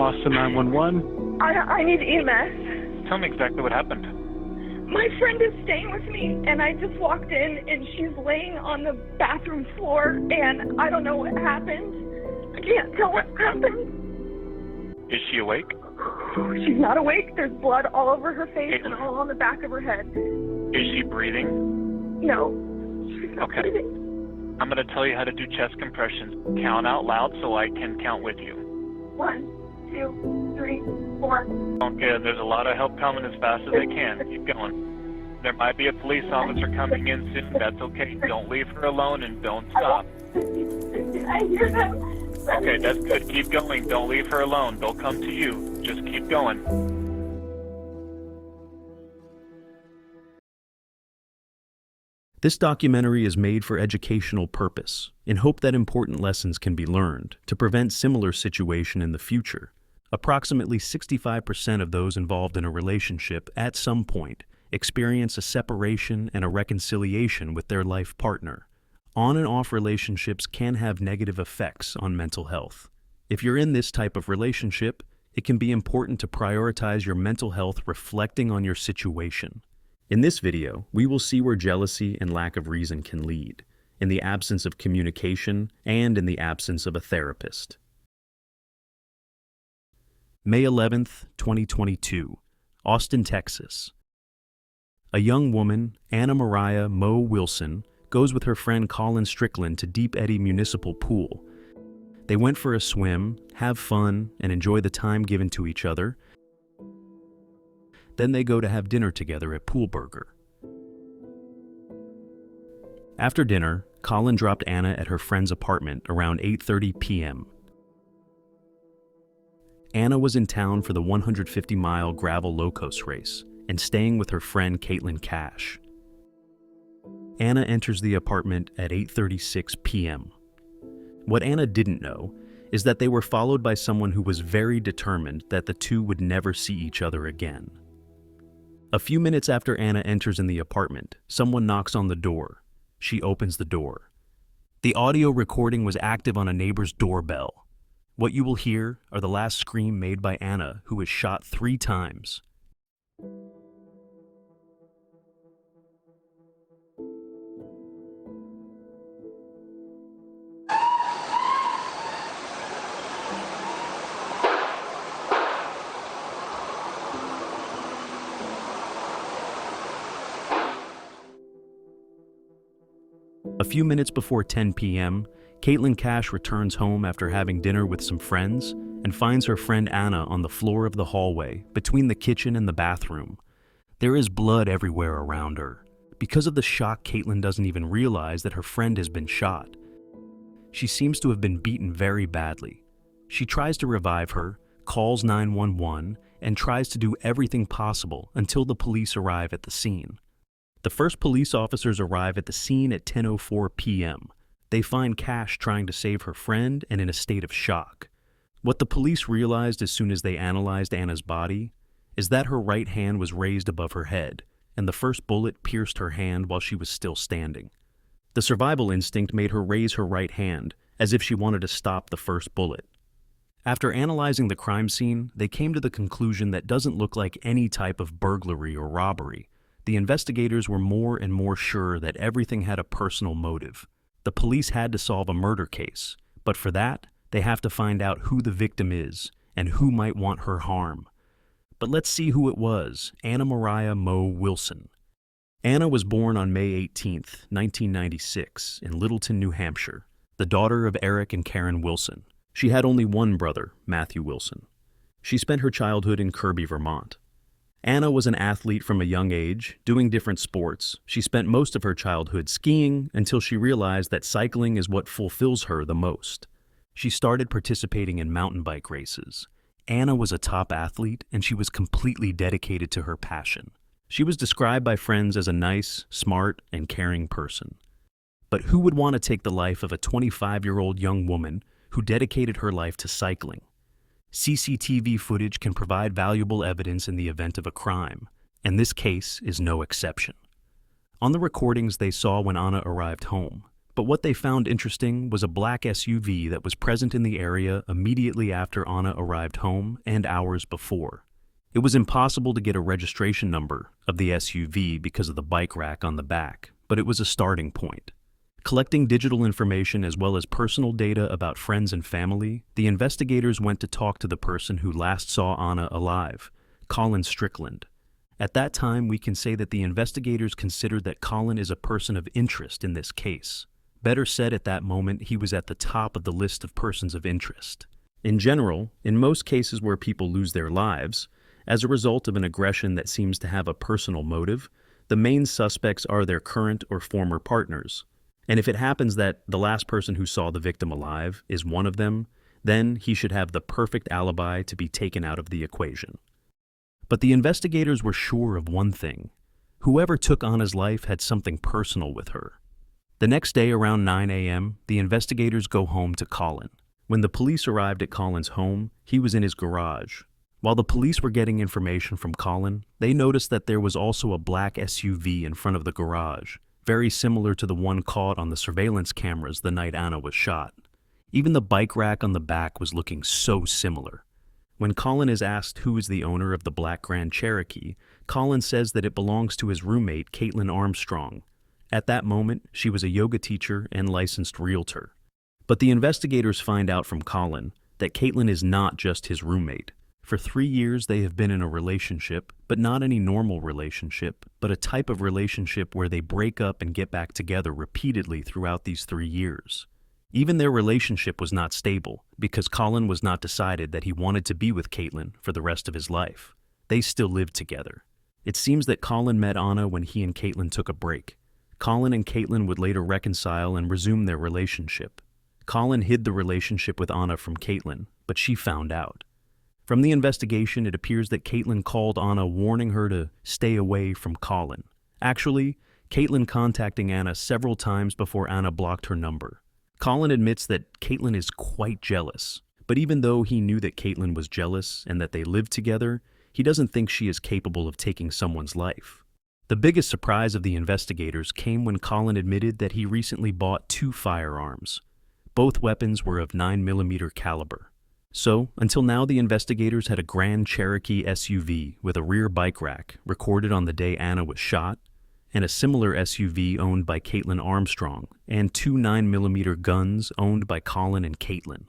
Costa 911. I need EMS. Tell me exactly what happened. My friend is staying with me, and I just walked in, and she's laying on the bathroom floor, and I don't know what happened. I can't tell what happened. Is she awake? She's not awake. There's blood all over her face and all on the back of her head. Is she breathing? No, she's not breathing. I'm going to tell you how to do chest compressions. Count out loud so I can count with you. 1, 2, 3, 4. Okay, there's a lot of help coming as fast as they can. Keep going. There might be a police officer coming in soon. That's okay. Don't leave her alone and don't stop. I hear them. Okay, that's good. Keep going. Don't leave her alone. They'll come to you. Just keep going. This documentary is made for educational purpose, in hope that important lessons can be learned to prevent similar situation in the future. Approximately 65% of those involved in a relationship at some point experience a separation and a reconciliation with their life partner. On and off relationships can have negative effects on mental health. If you're in this type of relationship, it can be important to prioritize your mental health reflecting on your situation. In this video, we will see where jealousy and lack of reason can lead, in the absence of communication and in the absence of a therapist. May 11th, 2022, Austin, Texas. A young woman, Moriah Mo Wilson, goes with her friend Colin Strickland to Deep Eddy Municipal Pool. They went for a swim, have fun, and enjoy the time given to each other. Then they go to have dinner together at Pool Burger. After dinner, Colin dropped Anna at her friend's apartment around 8:30 p.m. Anna was in town for the 150-mile gravel locos race and staying with her friend Caitlin Cash. Anna enters the apartment at 8:36 p.m. What Anna didn't know is that they were followed by someone who was very determined that the two would never see each other again. A few minutes after Anna enters in the apartment, someone knocks on the door. She opens the door. The audio recording was active on a neighbor's doorbell. What you will hear are the last scream made by Anna, who was shot 3 times. A few minutes before 10 p.m., Caitlin Cash returns home after having dinner with some friends and finds her friend Anna on the floor of the hallway between the kitchen and the bathroom. There is blood everywhere around her. Because of the shock, Caitlin doesn't even realize that her friend has been shot. She seems to have been beaten very badly. She tries to revive her, calls 911, and tries to do everything possible until the police arrive at the scene. The first police officers arrive at the scene at 10:04 p.m. They find Cash trying to save her friend and in a state of shock. What the police realized as soon as they analyzed Anna's body is that her right hand was raised above her head, and the first bullet pierced her hand while she was still standing. The survival instinct made her raise her right hand, as if she wanted to stop the first bullet. After analyzing the crime scene, they came to the conclusion that doesn't look like any type of burglary or robbery. The investigators were more and more sure that everything had a personal motive. The police had to solve a murder case, but for that, they have to find out who the victim is and who might want her harm. But let's see who it was, Moriah Mo Wilson. Anna was born on May 18, 1996, in Littleton, New Hampshire, the daughter of Eric and Karen Wilson. She had only one brother, Matthew Wilson. She spent her childhood in Kirby, Vermont. Anna was an athlete from a young age, doing different sports. She spent most of her childhood skiing until she realized that cycling is what fulfills her the most. She started participating in mountain bike races. Anna was a top athlete, and she was completely dedicated to her passion. She was described by friends as a nice, smart, and caring person. But who would want to take the life of a 25-year-old young woman who dedicated her life to cycling? CCTV footage can provide valuable evidence in the event of a crime, and this case is no exception. On the recordings they saw when Anna arrived home, But what they found interesting was a black SUV that was present in the area immediately after Anna arrived home and hours before. It was impossible to get a registration number of the SUV because of the bike rack on the back, but it was a starting point. Collecting digital information as well as personal data about friends and family, the investigators went to talk to the person who last saw Anna alive, Colin Strickland. At that time, we can say that the investigators considered that Colin is a person of interest in this case. Better said, at that moment, he was at the top of the list of persons of interest. In general, in most cases where people lose their lives, as a result of an aggression that seems to have a personal motive, the main suspects are their current or former partners. And if it happens that the last person who saw the victim alive is one of them, then he should have the perfect alibi to be taken out of the equation. But the investigators were sure of one thing. Whoever took Anna's life had something personal with her. The next day around 9 a.m., the investigators go home to Colin. When the police arrived at Colin's home, he was in his garage. While the police were getting information from Colin, they noticed that there was also a black SUV in front of the garage, very similar to the one caught on the surveillance cameras the night Anna was shot. Even the bike rack on the back was looking so similar. When Colin is asked who is the owner of the black Grand Cherokee, Colin says that it belongs to his roommate, Caitlin Armstrong. At that moment, she was a yoga teacher and licensed realtor. But the investigators find out from Colin that Caitlin is not just his roommate. For 3 years, they have been in a relationship, but not any normal relationship, but a type of relationship where they break up and get back together repeatedly throughout these 3 years. Even their relationship was not stable, because Colin was not decided that he wanted to be with Caitlin for the rest of his life. They still lived together. It seems that Colin met Anna when he and Caitlin took a break. Colin and Caitlin would later reconcile and resume their relationship. Colin hid the relationship with Anna from Caitlin, but she found out. From the investigation, it appears that Caitlin called Anna warning her to stay away from Colin. Actually, Caitlin contacting Anna several times before Anna blocked her number. Colin admits that Caitlin is quite jealous, but even though he knew that Caitlin was jealous and that they lived together, he doesn't think she is capable of taking someone's life. The biggest surprise of the investigators came when Colin admitted that he recently bought 2 firearms. Both weapons were of 9mm caliber. So, until now, the investigators had a Grand Cherokee SUV with a rear bike rack recorded on the day Anna was shot, and a similar SUV owned by Caitlin Armstrong, and 2 9mm guns owned by Colin and Caitlin.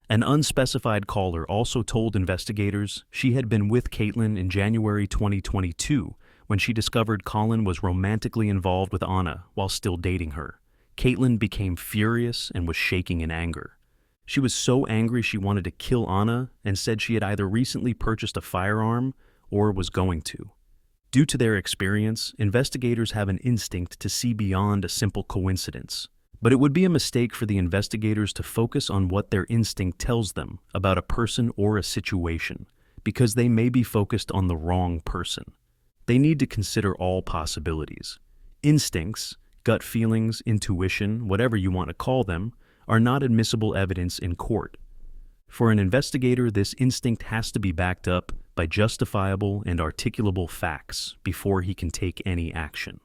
An unspecified caller also told investigators she had been with Caitlin in January 2022 when she discovered Colin was romantically involved with Anna while still dating her. Caitlin became furious and was shaking in anger. She was so angry she wanted to kill Anna and said she had either recently purchased a firearm or was going to. Due to their experience, investigators have an instinct to see beyond a simple coincidence. But it would be a mistake for the investigators to focus on what their instinct tells them about a person or a situation, because they may be focused on the wrong person. They need to consider all possibilities. Instincts, gut feelings, intuition, whatever you want to call them, are not admissible evidence in court. For an investigator, this instinct has to be backed up by justifiable and articulable facts before he can take any action.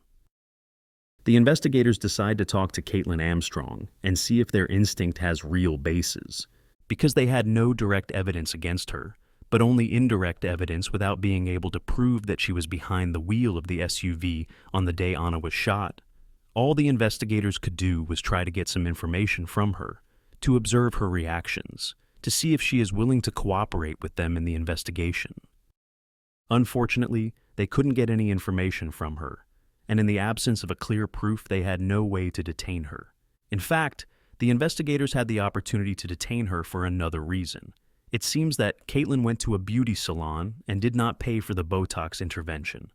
The investigators decide to talk to Caitlin Armstrong and see if their instinct has real basis. Because they had no direct evidence against her, but only indirect evidence without being able to prove that she was behind the wheel of the SUV on the day Anna was shot, all the investigators could do was try to get some information from her, to observe her reactions, to see if she is willing to cooperate with them in the investigation. Unfortunately, they couldn't get any information from her, and in the absence of a clear proof, they had no way to detain her. In fact, the investigators had the opportunity to detain her for another reason. It seems that Caitlin went to a beauty salon and did not pay for the Botox intervention.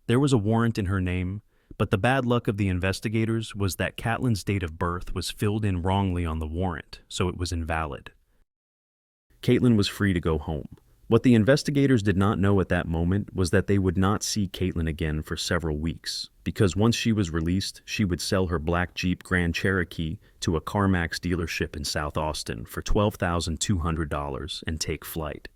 There was a warrant in her name, but the bad luck of the investigators was that Caitlin's date of birth was filled in wrongly on the warrant, so it was invalid. Caitlin was free to go home. What the investigators did not know at that moment was that they would not see Caitlin again for several weeks, because once she was released, she would sell her black Jeep Grand Cherokee to a CarMax dealership in South Austin for $12,200 and take flight.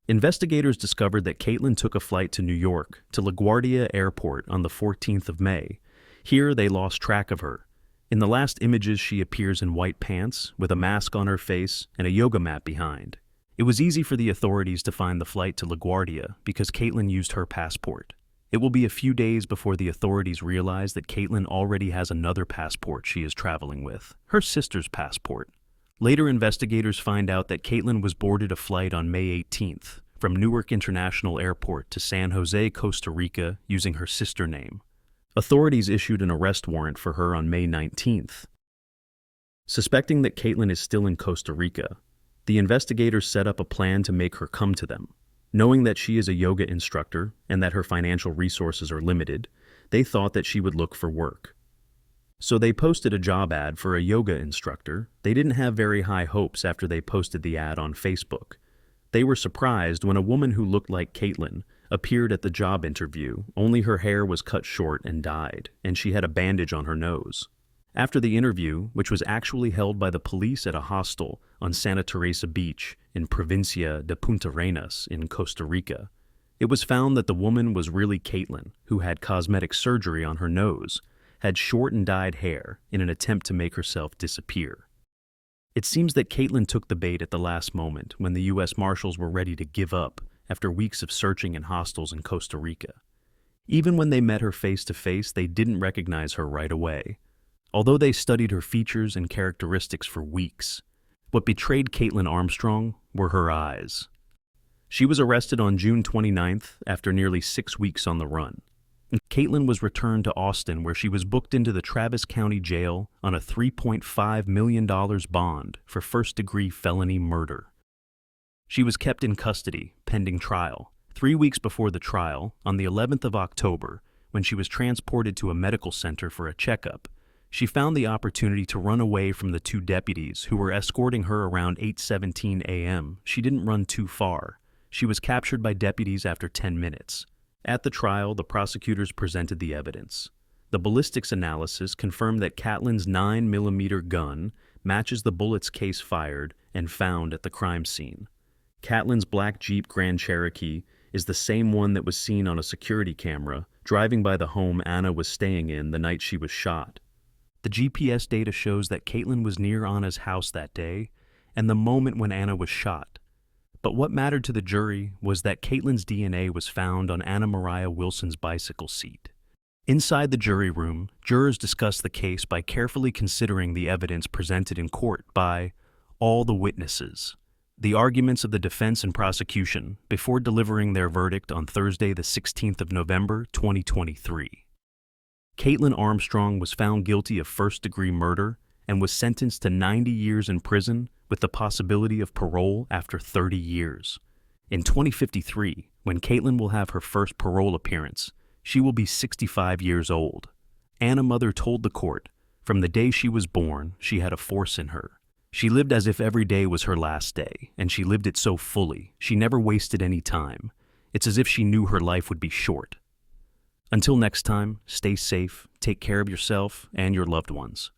Investigators discovered that Caitlin took a flight to New York, to LaGuardia Airport on the 14th of May. Here, they lost track of her. In the last images, she appears in white pants, with a mask on her face and a yoga mat behind. It was easy for the authorities to find the flight to LaGuardia because Caitlin used her passport. It will be a few days before the authorities realize that Caitlin already has another passport she is traveling with, her sister's passport. Later, investigators find out that Caitlin was boarded a flight on May 18th from Newark International Airport to San Jose, Costa Rica, using her sister name. Authorities issued an arrest warrant for her on May 19th. Suspecting that Caitlin is still in Costa Rica, the investigators set up a plan to make her come to them. Knowing that she is a yoga instructor and that her financial resources are limited, they thought that she would look for work. So they posted a job ad for a yoga instructor. They didn't have very high hopes after they posted the ad on Facebook. They were surprised when a woman who looked like Caitlin appeared at the job interview, only her hair was cut short and dyed, and she had a bandage on her nose. After the interview, which was actually held by the police at a hostel on Santa Teresa Beach in Provincia de Punta Arenas in Costa Rica, it was found that the woman was really Caitlin, who had cosmetic surgery on her nose, had short and dyed hair in an attempt to make herself disappear. It seems that Caitlin took the bait at the last moment when the U.S. Marshals were ready to give up after weeks of searching in hostels in Costa Rica. Even when they met her face to face, they didn't recognize her right away. Although they studied her features and characteristics for weeks, what betrayed Caitlin Armstrong were her eyes. She was arrested on June 29th after nearly 6 weeks on the run. Caitlin was returned to Austin, where she was booked into the Travis County Jail on a $3.5 million bond for first-degree felony murder. She was kept in custody, pending trial. 3 weeks before the trial, on the 11th of October, when she was transported to a medical center for a checkup, she found the opportunity to run away from the 2 deputies who were escorting her around 8:17 a.m. She didn't run too far. She was captured by deputies after 10 minutes. At the trial, the prosecutors presented the evidence. The ballistics analysis confirmed that Caitlin's 9mm gun matches the bullets Case fired and found at the crime scene. Caitlin's black Jeep Grand Cherokee is the same one that was seen on a security camera driving by the home Anna was staying in the night she was shot. The GPS data shows that Caitlin was near Anna's house that day and the moment when Anna was shot. But what mattered to the jury was that Caitlin's DNA was found on Anna Moriah Wilson's bicycle seat. Inside the jury room, jurors discussed the case by carefully considering the evidence presented in court by all the witnesses, the arguments of the defense and prosecution before delivering their verdict on Thursday, the 16th of November, 2023. Caitlin Armstrong was found guilty of first-degree murder and was sentenced to 90 years in prison with the possibility of parole after 30 years. In 2053, when Caitlin will have her first parole appearance, she will be 65 years old. Anna Mother told the court, from the day she was born, she had a force in her. She lived as if every day was her last day, and she lived it so fully, she never wasted any time. It's as if she knew her life would be short. Until next time, stay safe, take care of yourself and your loved ones.